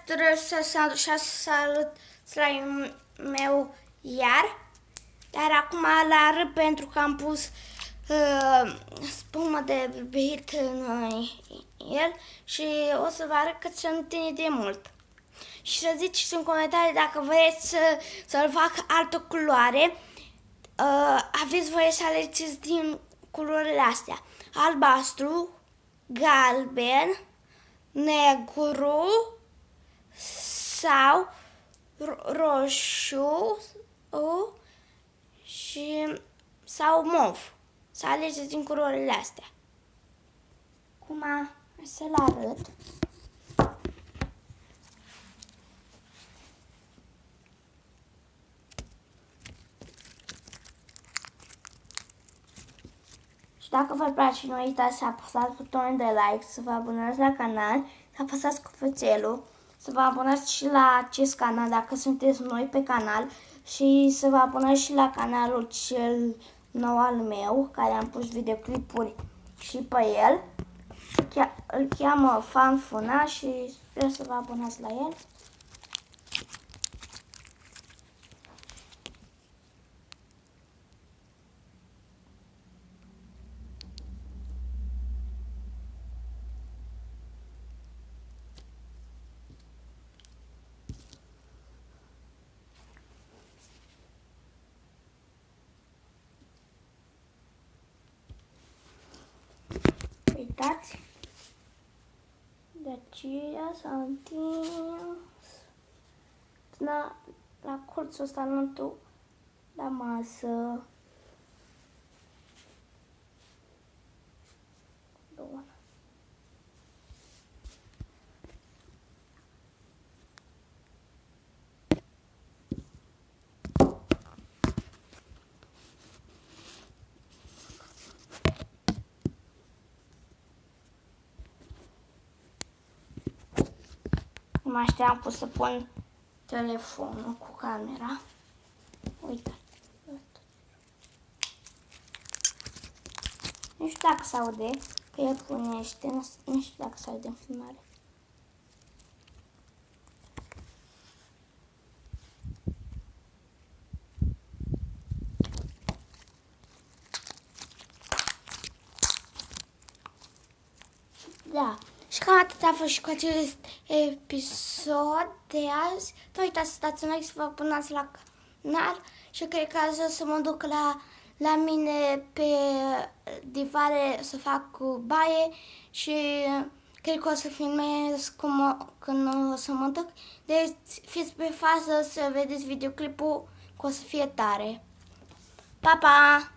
Trebuie să salut slime meu iar acum la râd pentru că am pus spumă de bit în el și o să vă arăt cât se întinde de mult. Și să ziceți în comentarii dacă vreți să-l fac altă culoare. Aveți voie să alegeți din culorile astea: albastru, galben, negru sau roșu sau mov. Să alegeți din culorile astea. Acum să-l arăt. Și dacă vă place, nu uitați să apăsați butonul de like, să vă abonați la canal, să apăsați clopoțelul, să vă abonați și la acest canal dacă sunteți noi pe canal și să vă abonați și la canalul cel nou al meu, care am pus videoclipuri și pe el. Îl cheamă Fanfuna și sper să vă abonați la el. Uitați, de aceea s-a întins la colțul ăsta înăuntru, la masă. Bun. Mă așteam pus să pun telefonul cu camera. Uite. Nu știu dacă se aude, că el punește, nu știu dacă se aude în filmare. Da. Și cam atât a fost și cu acest episod de azi. Nu uitați să dați un like, să vă abonați la canal și cred că azi o să mă duc la mine pe divare să fac cu baie și cred că o să filmez când o să mă duc. Deci fiți pe fază să vedeți videoclipul, că o să fie tare. Pa, pa!